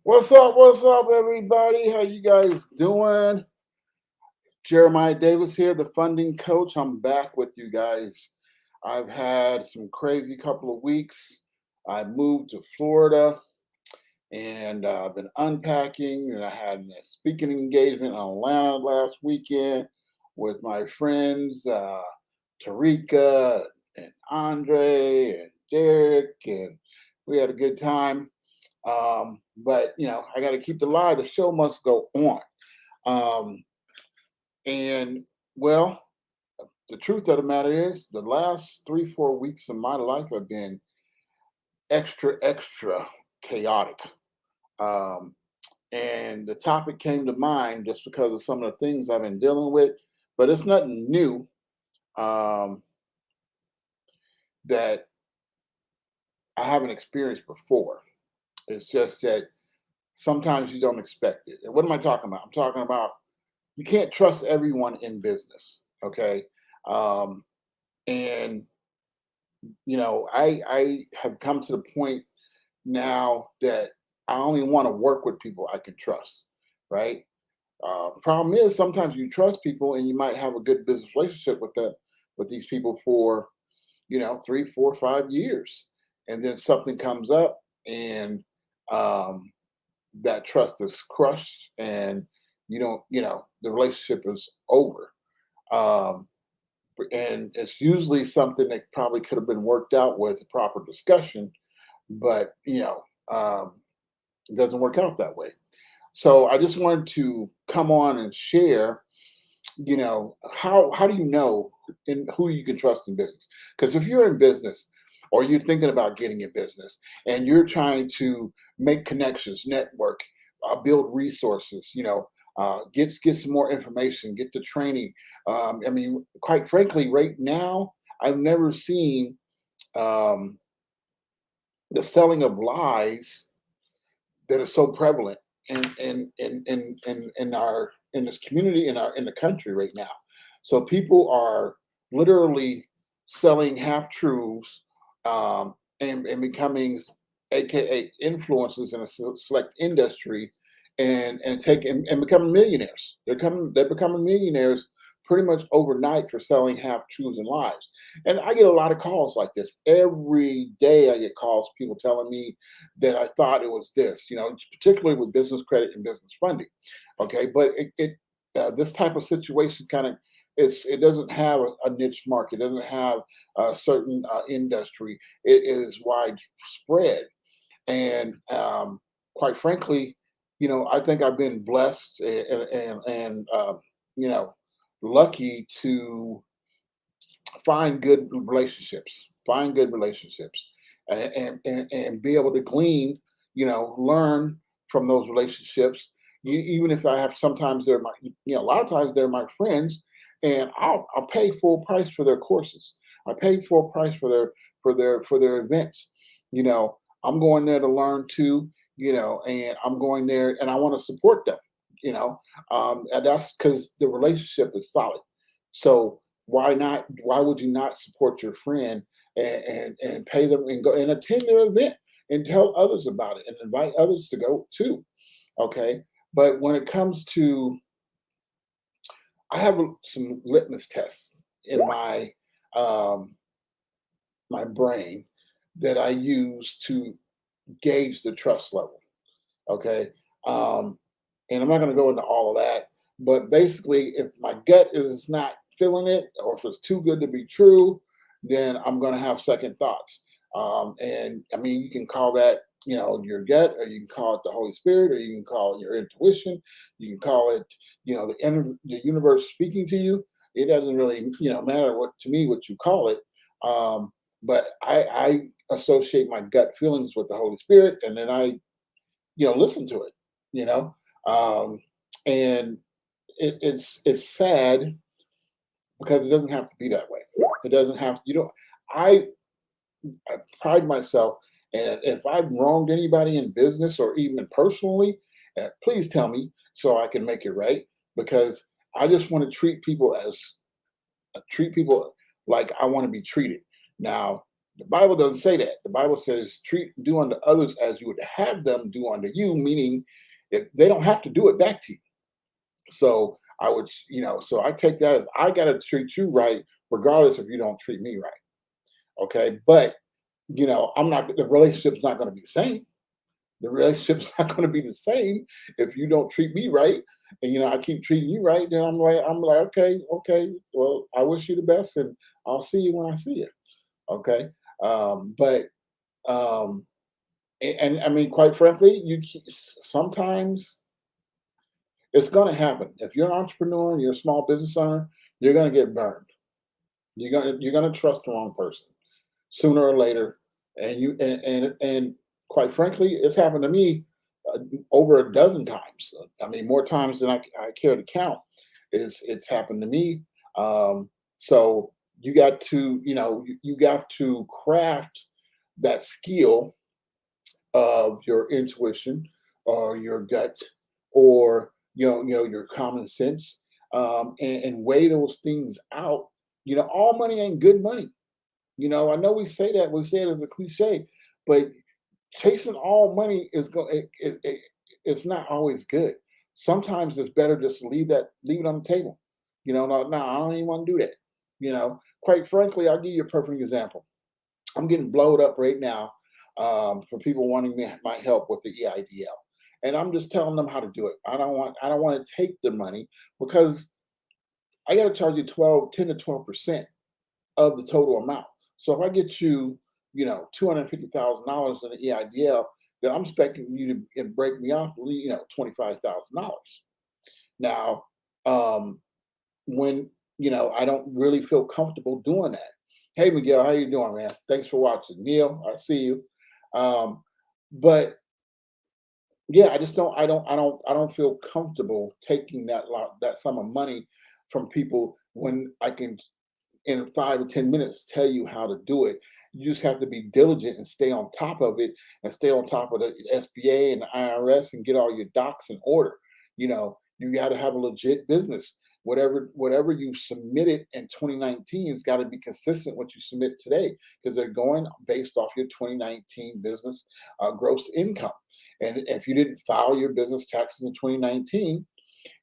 What's up? What's up, everybody? How you guys doing? Jeremiah Davis here, the funding coach. I'm back with you guys. I've had some crazy couple of weeks. I moved to Florida and I've been unpacking. And I had a speaking engagement in Atlanta last weekend with my friends, Tarika and Andre and Derek, and we had a good time. But I got to keep the live. The show must go on. Um, and well, the truth of the matter is, the last 3, 4 weeks of my life have been extra chaotic. Um, and the topic came to mind just because of some of the things I've been dealing with, but it's nothing new um, that I haven't experienced before. It's just that sometimes you don't expect it. And what am I talking about? I'm talking about you can't trust everyone in business. Okay. Um, and I have come to the point now that I only want to work with people I can trust. Right. Problem is sometimes you trust people and you might have a good business relationship with these people for 3, 4, 5 years, and then something comes up and um, that trust is crushed, and the relationship is over. Um, and it's usually something that probably could have been worked out with a proper discussion, but it doesn't work out that way. So I just wanted to come on and share, how do you know in who you can trust in business? Because if you're in business or you're thinking about getting in business and you're trying to make connections, network, build resources, get some more information, get the training. I mean, quite frankly, right now, I've never seen um, the selling of lies that are so prevalent in our in this community in the country right now. So people are literally selling half truths, and becoming AKA influencers in a select industry, and taking and becoming millionaires. They're becoming millionaires pretty much overnight for selling half truths and lies. And I get a lot of calls like this every day. I get calls, people telling me that I thought it was this, particularly with business credit and business funding. Okay, but this type of situation kind of it doesn't have a niche market, it doesn't have a certain industry. It is widespread, and quite frankly, I think I've been blessed and you know lucky to find good relationships, and be able to glean, learn from those relationships. Even if I have sometimes they're my, a lot of times they're my friends, and I'll pay full price for their courses. I pay full price for their events. I'm going there to learn too. And I'm going there and I want to support them. And that's because the relationship is solid. So why not? Why would you not support your friend and pay them and go and attend their event and tell others about it and invite others to go too? Okay, but when it comes to, I have some litmus tests in um, my brain that I use to gauge the trust level. Okay, um, and I'm not going to go into all of that, but basically, if my gut is not feeling it, or if it's too good to be true, then I'm going to have second thoughts. And I mean, you can call that, your gut, or you can call it the Holy Spirit, or you can call it your intuition. You can call it, the universe speaking to you. It doesn't really, matter what to me what you call it. But I associate my gut feelings with the Holy Spirit, and then I listen to it, you know. Um, and it's sad because it doesn't have to be that way. It doesn't have to, I, I pride myself, and if I've wronged anybody in business or even personally, please tell me so I can make it right, because I just want to treat people like I want to be treated. Now, The Bible doesn't say that. The Bible says do unto others as you would have them do unto you, meaning if they don't have to do it back to you. So I would, so I take that as I got to treat you right, regardless if you don't treat me right. Okay. But, I'm not, the relationship's not going to be the same. The relationship's not going to be the same if you don't treat me right. And, I keep treating you right. Then I'm like, okay, okay. Well, I wish you the best and I'll see you when I see you. Okay. But, um, and I mean, quite frankly, sometimes it's going to happen. If you're an entrepreneur and you're a small business owner, you're going to get burned. You're gonna trust the wrong person sooner or later, and quite frankly, it's happened to me uh, over a dozen times. I mean, more times than I care to count. It's happened to me. So you got to you got to craft that skill of your intuition or your gut or your common sense, and weigh those things out. All money ain't good money. I know we say it as a cliche, but chasing all money is going it's not always good. Sometimes it's better just to leave it on the table. No, no, I don't even want to do that. Quite frankly, I'll give you a perfect example. I'm getting blowed up right now, for people wanting my help with the EIDL, and I'm just telling them how to do it. I don't want to take the money because I got to charge you 10 to 12% of the total amount. So if I get you, $250,000 in the EIDL, then I'm expecting you to break me off, $25,000. Now, um, when I don't really feel comfortable doing that. Hey Miguel, how you doing, man? Thanks for watching. Neil, I see you. Um, but yeah, I don't feel comfortable taking that sum of money from people when I can in 5 or 10 minutes tell you how to do it. You just have to be diligent and stay on top of it and stay on top of the SBA and the IRS and get all your docs in order. You got to have a legit business. Whatever you submitted in 2019 has got to be consistent with what you submit today because they're going based off your 2019 business gross income. And if you didn't file your business taxes in 2019,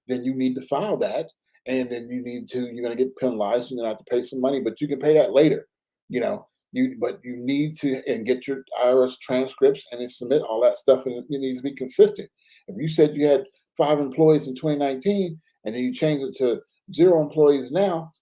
then you need to file that, and then you're going to get penalized. You're going to have to pay some money, but you can pay that later. But you need to and get your IRS transcripts and then submit all that stuff, and it needs to be consistent. If you said you had 5 employees in 2019 and then you change it to 0 employees now,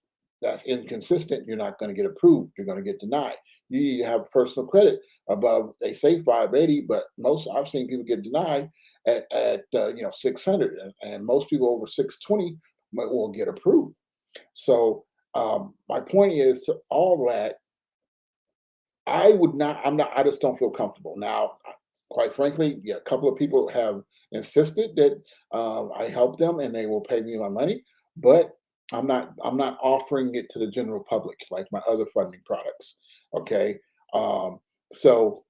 that's inconsistent. You're not going to get approved. You're going to get denied. You need to have personal credit above, they say 580, but most I've seen people get denied at 600, and most people over 620 will get approved. So my point is to all that I would not. I'm not. I just don't feel comfortable now. Quite frankly, yeah, a couple of people have insisted that I help them and they will pay me my money, but I'm not. I'm not offering it to the general public like my other funding products. Okay, um, so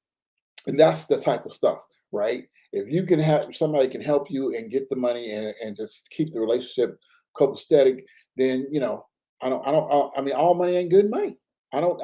and that's the type of stuff, right? If you can have somebody can help you and get the money and just keep the relationship copacetic, then I mean, all money ain't good money. I don't.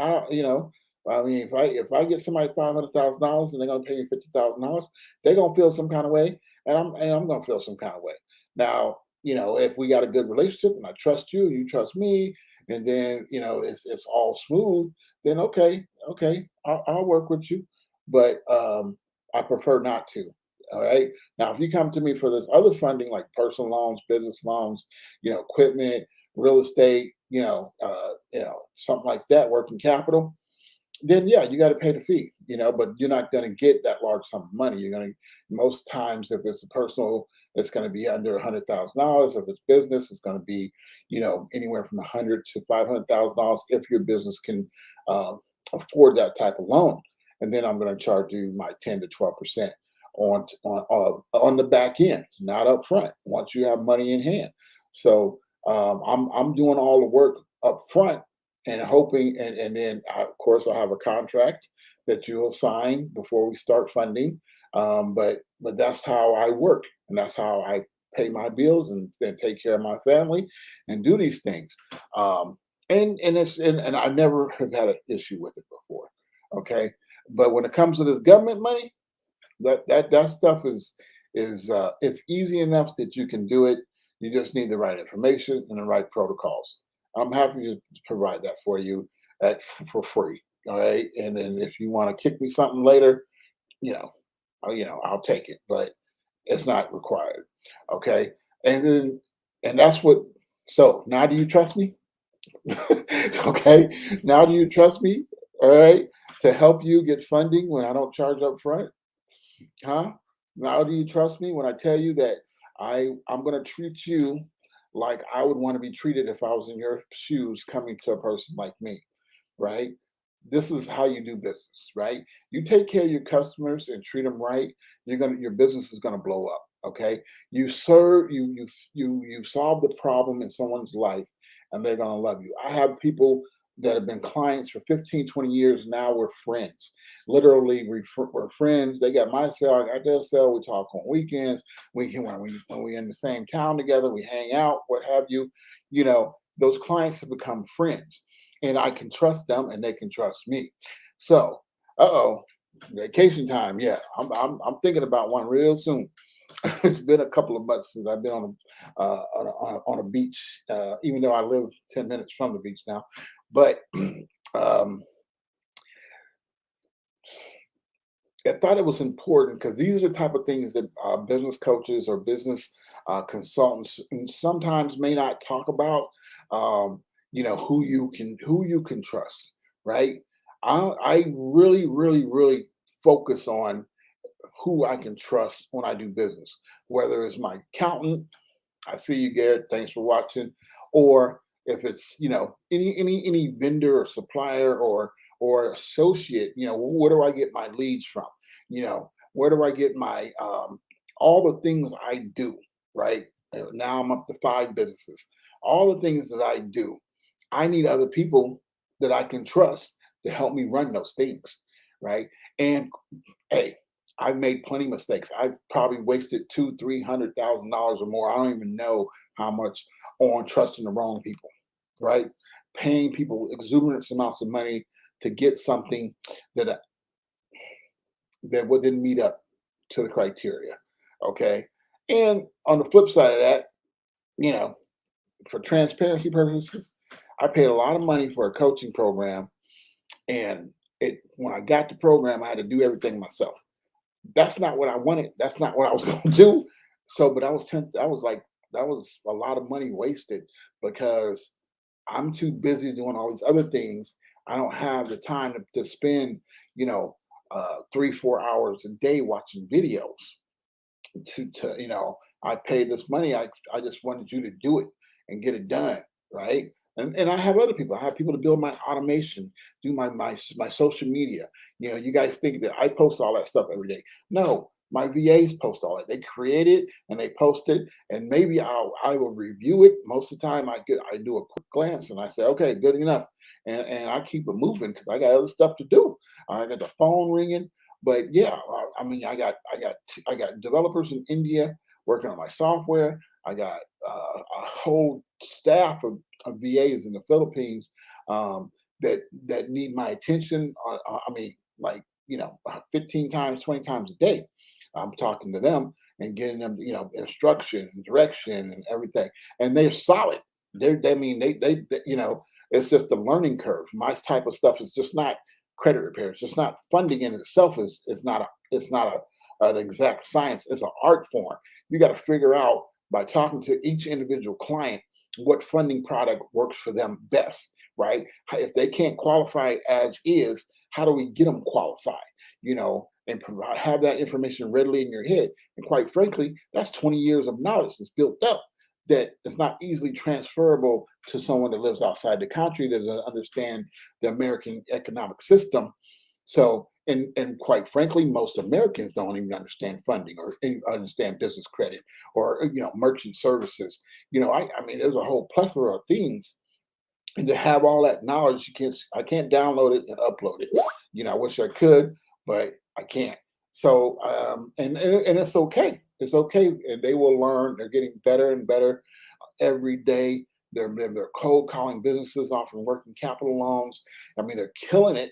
I mean, if I get somebody $500,000 and they're gonna pay me $50,000, they're gonna feel some kind of way, and I'm gonna feel some kind of way. Now, if we got a good relationship and I trust you, you trust me, and then it's all smooth, then okay, okay, I'll work with you, but I prefer not to. All right. Now, if you come to me for this other funding, like personal loans, business loans, equipment, real estate, something like that, working capital, then yeah, you got to pay the fee, but you're not going to get that large sum of money. You're going to, most times, if it's a personal, it's going to be under $100,000. If it's business, it's going to be, anywhere from 100 to $500,000 if your business can um, afford that type of loan. And then I'm going to charge you my 10 to 12% on the back end, not up front. Once you have money in hand, so I'm doing all the work up front and hoping, and then of course I'll have a contract that you'll sign before we start funding. But that's how I work, and that's how I pay my bills and take care of my family and do these things. And I never have had an issue with it before. Okay, but when it comes to this government money, that stuff is it's easy enough that you can do it. You just need the right information and the right protocols. I'm happy to provide that for you for free. All right, and then if you want to kick me something later, you know, I'll take it, but it's not required. Okay, and then and that's what. So now, do you trust me? Okay, now do you trust me? All right, to help you get funding when I don't charge up front? Huh? Now do you trust me when I tell you that I'm gonna treat you like I would want to be treated if I was in your shoes coming to a person like me, right? This is how you do business, right? You take care of your customers and treat them right, your business is gonna blow up. Okay. You serve you solve the problem in someone's life and they're gonna love you. I have people that have been clients for 15, 20 years. Now we're friends. Literally, we're friends. They got my cell, I got their cell. We talk on weekends. We can when we in the same town together, we hang out, what have you. Those clients have become friends, and I can trust them, and they can trust me. So, vacation time. Yeah, I'm thinking about one real soon. It's been a couple of months since I've been on a beach, even though I live 10 minutes from the beach now. But um, I thought it was important because these are the type of things that business coaches or business consultants sometimes may not talk about. Who you can trust, right? I really, really, really focus on who I can trust when I do business, whether it's my accountant. I see you, Garrett. Thanks for watching. Or if it's any vendor or supplier or associate, where do I get my leads from? Where do I get my all the things I do, right? Now I'm up to 5 businesses. All the things that I do, I need other people that I can trust to help me run those things, right? And hey, I've made plenty of mistakes. I've probably wasted $200,000, $300,000 or more. I don't even know how much on trusting the wrong people, right? Paying people exuberant amounts of money to get something that didn't meet up to the criteria. Okay. And on the flip side of that, you know, for transparency purposes, I paid a lot of money for a coaching program. And when I got the program, I had to do everything myself. That's not what I wanted. That's not what I was going to do. So, but I was like, that was a lot of money wasted because I'm too busy doing all these other things. I don't have the time to spend, 3, 4 hours a day watching videos I paid this money. I just wanted you to do it and get it done, right? And I have other people. I have people to build my automation, do my social media. You guys think that I post all that stuff every day. No, my VAs post all that. They create it and they post it, and maybe I will review it. Most of the time, I do a quick glance and I say, okay, good enough, and I keep it moving because I got other stuff to do. I got the phone ringing. But yeah, I mean, I got developers in India working on my software. I got a whole staff of VAs in the Philippines that need my attention. I mean, like 15 times, 20 times a day. I'm talking to them and getting them, instruction and direction and everything. And they're solid. I mean, it's just a learning curve. My type of stuff is just not credit repair. It's just not funding in itself is not an exact science. It's an art form. You got to figure out by talking to each individual client what funding product works for them best, right? If they can't qualify as is, how do we get them qualified? And have that information readily in your head. And quite frankly, that's 20 years of knowledge that's built up that is not easily transferable to someone that lives outside the country that doesn't understand the American economic system. So, and quite frankly, most Americans don't even understand funding or understand business credit or merchant services. I mean, there's a whole plethora of things, and to have all that knowledge, I can't download it and upload it. I wish I could, but I can't. So, and it's okay. It's okay, and they will learn. They're getting better and better every day. They're cold calling businesses, offering working capital loans. I mean, they're killing it.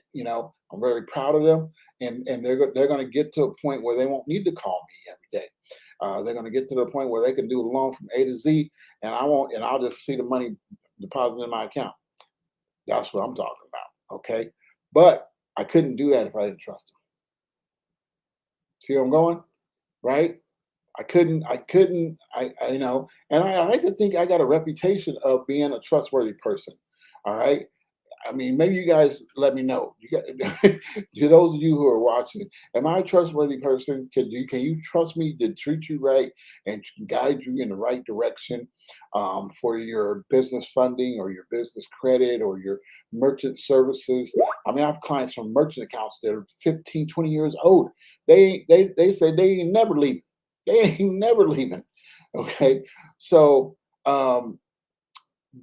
I'm very proud of them, and they're going to get to a point where they won't need to call me every day. They're going to get to the point where they can do a loan from A to Z, and I won't, and I'll just see the money deposited in my account. That's what I'm talking about. Okay, but I couldn't do that if I didn't trust them. See where I'm going? Right? I you know, and I like to think I got a reputation of being a trustworthy person. All right. I mean, maybe you guys let me know. You got to those of you who are watching, am I a trustworthy person? Can you trust me to treat you right and to guide you in the right direction for your business funding or your business credit or your merchant services? I mean, I have clients from merchant accounts that are 15, 20 years old. They say they ain't never leaving. They ain't never leaving. Okay. So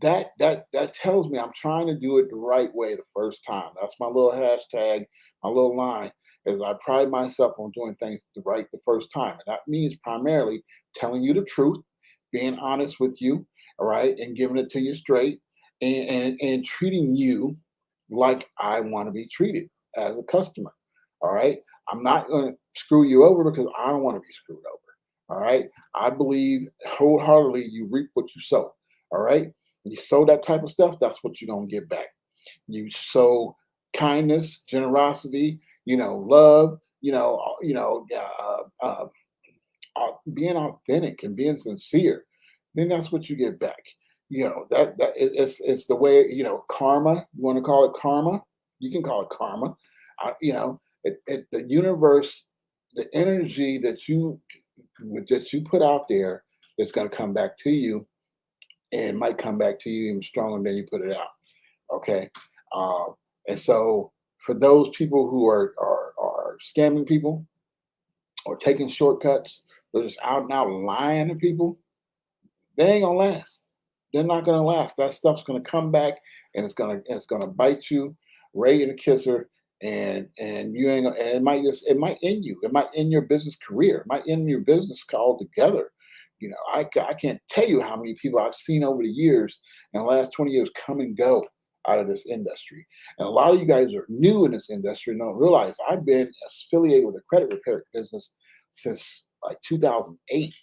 that tells me I'm trying to do it the right way the first time. That's my little hashtag, my little line is I pride myself on doing things the first time. And that means primarily telling you the truth, being honest with you, all right, and giving it to you straight and treating you like I want to be treated as a customer. All right. I'm not going to screw you over because I don't want to be screwed over. All right. I believe wholeheartedly you reap what you sow. All right. You sow that type of stuff, that's what you're gonna get back. You sow kindness, generosity, love, being authentic and being sincere, then that's what you get back. It's the way karma. You want to call it karma? You can call it karma. The universe, the energy that you put out there is going to come back to you and might come back to you even stronger than you put it out. Okay, um, and so for those people who are scamming people or taking shortcuts, they're just out and out lying to people. They ain't gonna last. They're not gonna last. That stuff's gonna come back and it's gonna bite you right in the kisser. And you ain't gonna, and it might end you. It might end your business career. It might end your business altogether. I can't tell you how many people I've seen over the years in the last 20 years come and go out of this industry. And a lot of you guys are new in this industry and don't realize I've been affiliated with a credit repair business since like 2008,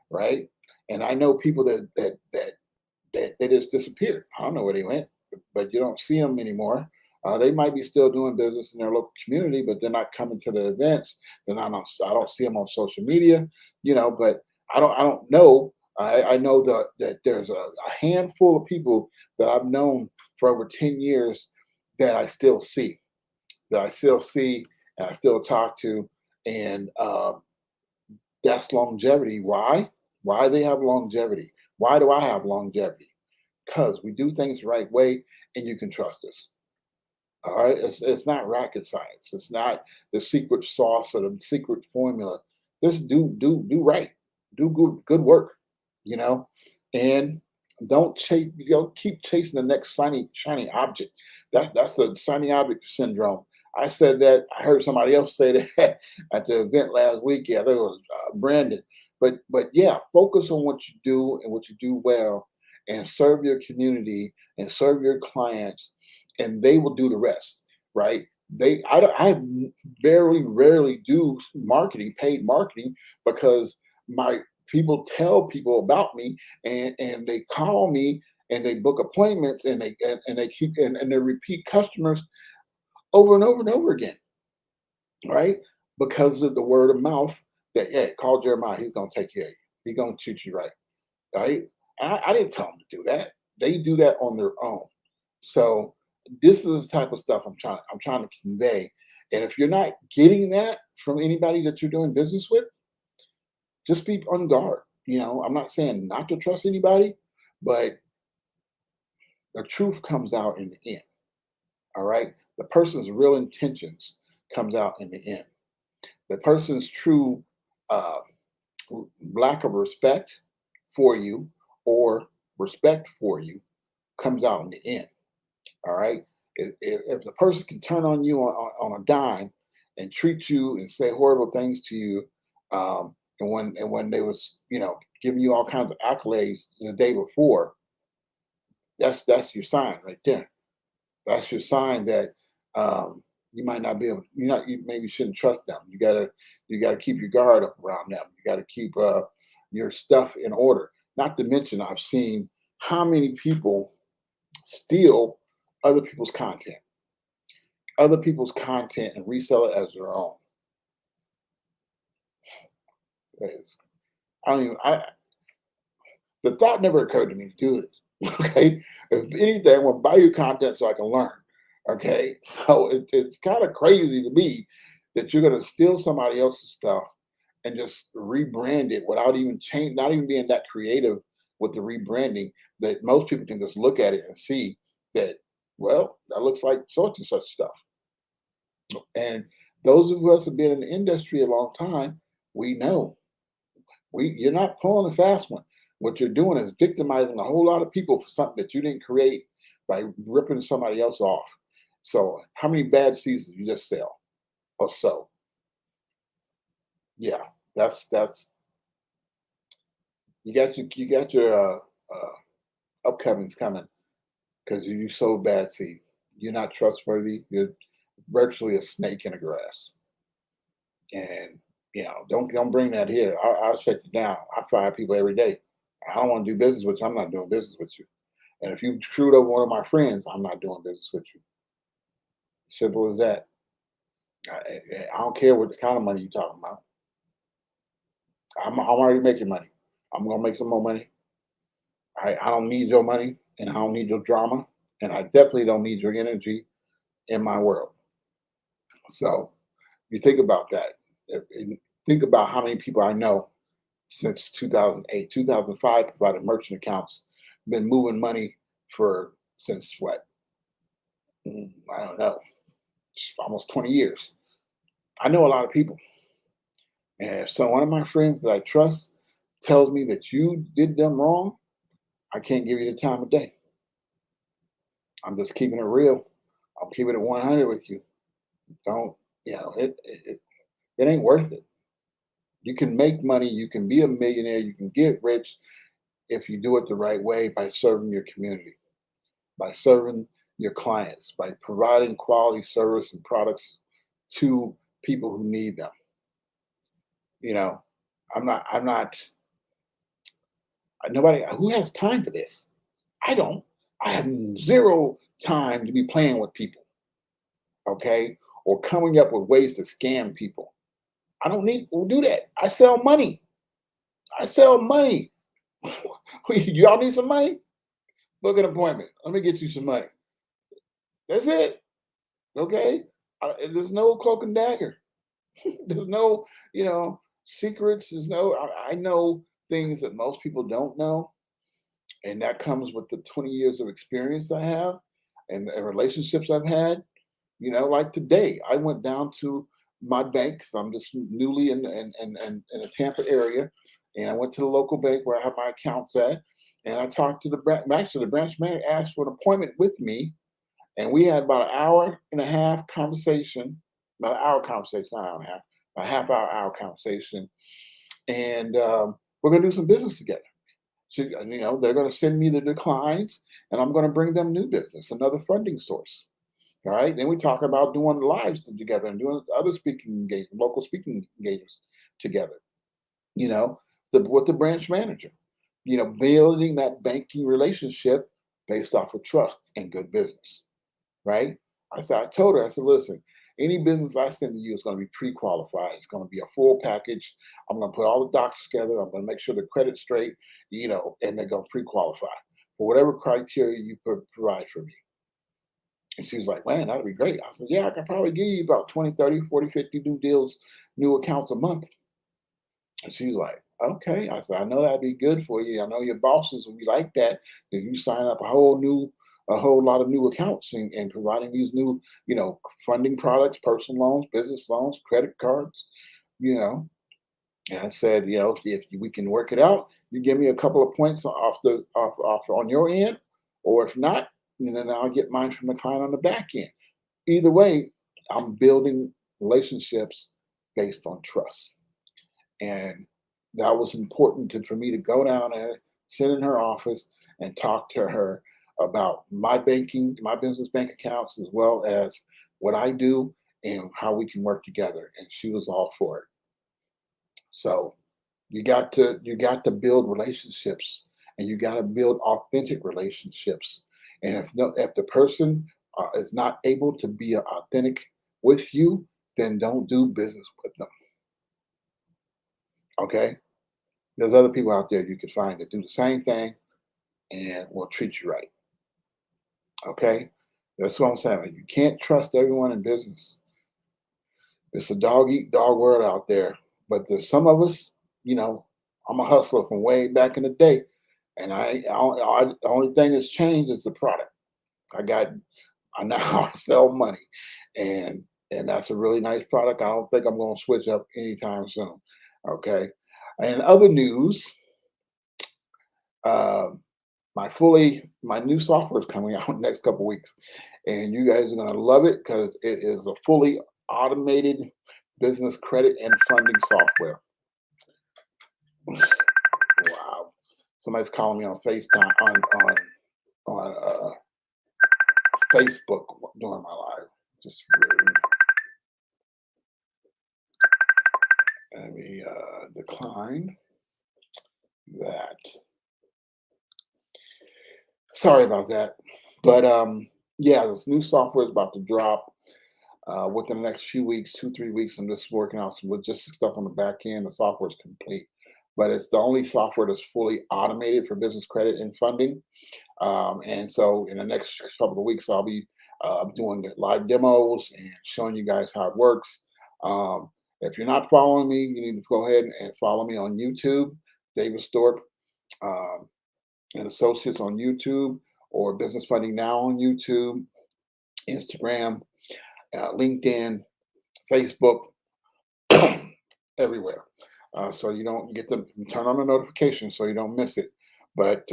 right? And I know people that they just disappeared. I don't know where they went, but you don't see them anymore. They might be still doing business in their local community, but they're not coming to the events. I don't see them on social media, but I don't know. I know that there's a handful of people that I've known for over 10 years that I still see, and I still talk to, and that's longevity. Why? Why they have longevity? Why do I have longevity? Because we do things the right way, and you can trust us. All right, it's not rocket science. It's not the secret sauce or the secret formula. Just do right. Do good work. You know, and don't chase. Keep chasing the next shiny object. That's the shiny object syndrome. I said that. I heard somebody else say that at the event last week. Yeah, there was Brandon. But yeah, focus on what you do and what you do well, and serve your community and serve your clients, and they will do the rest. Right? I very rarely do paid marketing, because my people tell people about me, and they call me and they book appointments, and they keep and they repeat customers over and over and over again, right? Because of the word of mouth that, hey, call Jeremiah, he's gonna take care of you. He's gonna treat you right. Right? I didn't tell them to do that. They do that on their own. So this is the type of stuff I'm trying to convey. And if you're not getting that from anybody that you're doing business with, just be on guard. I'm not saying not to trust anybody, but the truth comes out in the end. All right. The person's real intentions comes out in the end. The person's true uh, lack of respect for you or respect for you comes out in the end. All right. If the person can turn on you on a dime and treat you and say horrible things to you, and when they was giving you all kinds of accolades the day before, that's your sign right there. That's your sign that um, You might not be able. You maybe shouldn't trust them. You gotta keep your guard up around them. You gotta keep your stuff in order. Not to mention, I've seen how many people steal other people's content and resell it as their own. It's- I don't even. The thought never occurred to me to do it. Okay, if anything, I want to buy your content so I can learn. Okay, so it's kind of crazy to me that you're going to steal somebody else's stuff and just rebrand it without even change, not even being that creative with the rebranding. That most people can just look at it and see that, well, that looks like such and such stuff. And those of us who've been in the industry a long time, we know you're not pulling a fast one. What you're doing is victimizing a whole lot of people for something that you didn't create by ripping somebody else off. So how many bad seeds did you just sell or so? Yeah, that's you got your upcomings coming because you sowed bad seed. You're not trustworthy. You're virtually a snake in the grass. And don't bring that here. I'll shut you down. I fire people every day. I don't want to do business with you. I'm not doing business with you. And if you screwed over one of my friends, I'm not doing business with you. Simple as that. I don't care what the kind of money you're talking about. I'm already making money. I'm gonna make some more money. I don't need your money, and I don't need your drama, and I definitely don't need your energy in my world. So you think about that. And think about how many people I know since 2008, 2005 provided merchant accounts, been moving money for since what? I don't know, almost 20 years. I know a lot of people. And if so one of my friends that I trust tells me that you did them wrong, I can't give you the time of day. I'm just keeping it real. I'm keeping it 100 with you. Don't, it ain't worth it. You can make money, you can be a millionaire, you can get rich if you do it the right way by serving your community, by serving your clients, by providing quality service and products to people who need them. You know, I'm not nobody who has time for this. I don't. I have zero time to be playing with people, okay? Or coming up with ways to scam people. I don't need to do that. I sell money. I sell money. Y'all need some money? Book an appointment. Let me get you some money. That's it. Okay? There's no cloak and dagger. There's no, secrets. There's no, I know things that most people don't know. And that comes with the 20 years of experience I have and the relationships I've had. Like today, I went down to my bank. So I'm just newly in the Tampa area, and I went to the local bank where I have my accounts at, and I talked to the branch. Actually, the branch manager asked for an appointment with me, and we had about an hour and a half conversation, about an hour conversation, not an hour and a half, a half hour conversation, and we're gonna do some business together. So, they're going to send me the declines, and I'm going to bring them new business, another funding source. All right. Then we talk about doing lives together and doing other speaking engagements, local speaking engagements together. With the branch manager. Building that banking relationship based off of trust and good business. Right. I told her, I said, listen, any business I send to you is going to be pre-qualified. It's going to be a full package. I'm going to put all the docs together. I'm going to make sure the credit's straight, and they're going to pre-qualify for whatever criteria you provide for me. And she was like, man, that'd be great. I said, yeah, I can probably give you about 20, 30, 40, 50 new deals, new accounts a month. And she's like, okay. I said, I know that'd be good for you. I know your bosses would be like that if you sign up a whole lot of new accounts and providing these new, funding products, personal loans, business loans, credit cards, you know. And I said, if we can work it out, you give me a couple of points off on your end, or if not, then I'll get mine from the client on the back end. Either way, I'm building relationships based on trust. And that was important for me to go down there, sit in her office, and talk to her about my banking, my business bank accounts, as well as what I do and how we can work together. And she was all for it. So you got to build relationships, and you got to build authentic relationships. And if the person is not able to be authentic with you, then don't do business with them. Okay? There's other people out there you can find that do the same thing and will treat you right. Okay? That's what I'm saying. Like, you can't trust everyone in business. It's a dog eat dog world out there. But there's some of us, you know, I'm a hustler from way back in the day. And the only thing that's changed is the product. I got, I now sell money. And, and that's a really nice product. I don't think I'm going to switch up anytime soon. Okay. And other news, um, my new software is coming out in the next couple weeks, and you guys are going to love it because it is a fully automated business credit and funding software. Wow. Somebody's calling me on FaceTime on Facebook during my live. Just rude. Let me decline that. Sorry about that. But yeah, this new software is about to drop within the next few weeks, 2, 3 weeks. I'm just working out some logistic stuff on the back end. The software is complete, but it's the only software that's fully automated for business credit and funding. And so, in the next couple of weeks, I'll be doing the live demos and showing you guys how it works. If you're not following me, you need to go ahead and follow me on YouTube, David Storp um, and Associates on YouTube, or Business Funding Now on YouTube, Instagram, LinkedIn, Facebook, everywhere. So you don't get to turn on the notifications so you don't miss it. But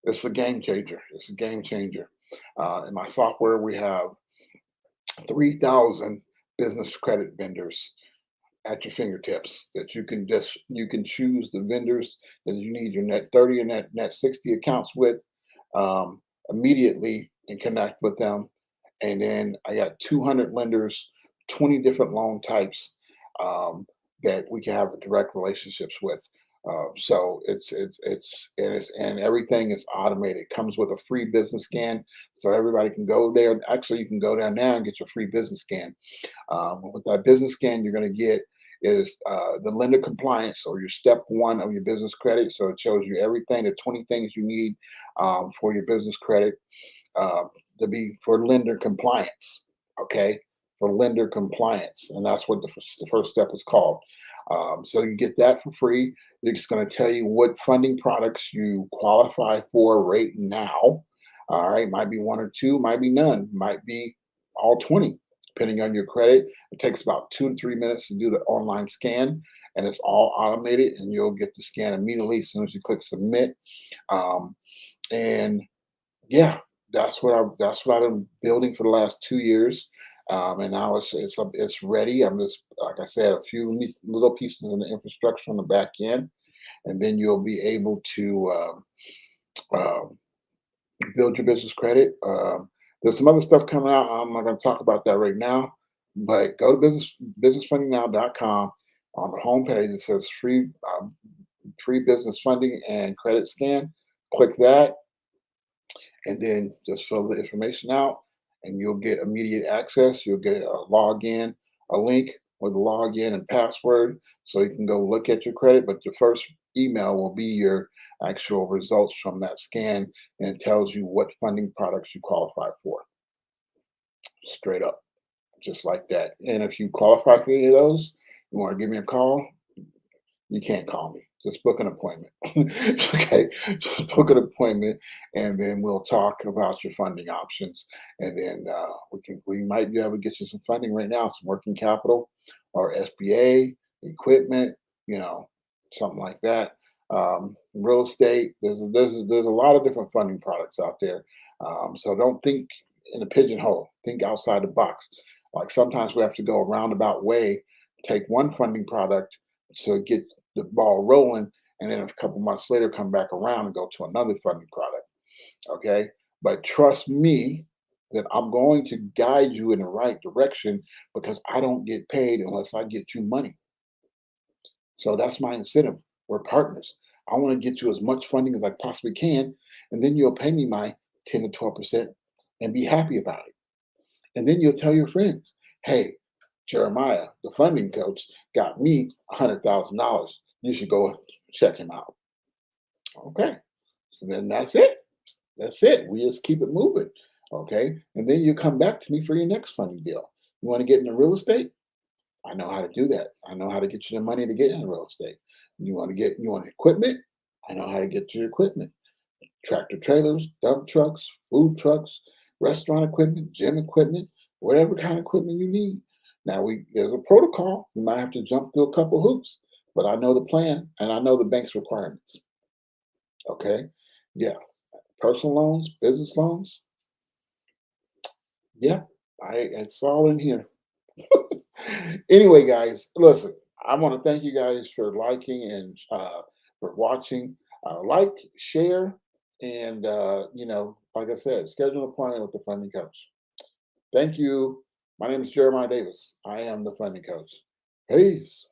it's a game changer. It's a game changer. In my software, we have 3,000 business credit vendors at your fingertips that you can choose the vendors that you need your net 30 and net 60 accounts with um, immediately and connect with them. And then I got 200 lenders, 20 different loan types um, that we can have direct relationships with. So and everything is automated. It comes with a free business scan, so everybody can go there. Actually, you can go down now and get your free business scan. With that business scan, you're going to get is the lender compliance, or your step one of your business credit. So it shows you everything, the 20 things you need for your business credit uh, to be for lender compliance. Okay, for lender compliance, and that's what the first step is called. So you get that for free. It's going to tell you what funding products you qualify for right now. All right, might be one or two, might be none, might be all 20, depending on your credit. It takes about 2 to 3 minutes to do the online scan, and it's all automated, and you'll get the scan immediately as soon as you click submit. Um, and yeah, that's what I've been building for the last 2 years. And now it's ready. I'm just, like I said, a few little pieces in the infrastructure on the back end, and then you'll be able to um, build your business credit. There's some other stuff coming out. I'm not going to talk about that right now, but go to businessfundingnow.com. On the homepage, it says free business funding and credit scan. Click that, and then just fill the information out, and you'll get immediate access. You'll get a login, a link with a login and password, so you can go look at your credit. But the first email will be your actual results from that scan, and it tells you what funding products you qualify for, straight up, just like that. And if you qualify for any of those, you want to give me a call, you can't call me. Just book an appointment. Okay, just book an appointment, and then we'll talk about your funding options. And then we might be able to get you some funding right now, some working capital, or SBA equipment, you know, something like that. Real estate. There's a lot of different funding products out there. So don't think in a pigeonhole. Think outside the box. Like sometimes we have to go a roundabout way, take one funding product to get the ball rolling, and then a couple months later come back around and go to another funding product. Okay, but trust me, then I'm going to guide you in the right direction because I don't get paid unless I get you money. So that's my incentive. We're partners. I want to get you as much funding as I possibly can, and then you'll pay me my 10 to 12% and be happy about it. And then you'll tell your friends, hey, Jeremiah, the funding coach, got me $100,000. You should go check him out. Okay. So then that's it. That's it. We just keep it moving. Okay. And then you come back to me for your next funding deal. You want to get into real estate? I know how to do that. I know how to get you the money to get into real estate. You want equipment? I know how to get you equipment. Tractor trailers, dump trucks, food trucks, restaurant equipment, gym equipment, whatever kind of equipment you need. Now there's a protocol. You might have to jump through a couple hoops, but I know the plan and I know the bank's requirements. Okay. Yeah. Personal loans, business loans. Yeah. It's all in here. Anyway, guys, listen, I want to thank you guys for liking and for watching. Like, share, and like I said, schedule an appointment with the funding coach. Thank you. My name is Jeremiah Davis. I am the funding coach. Peace.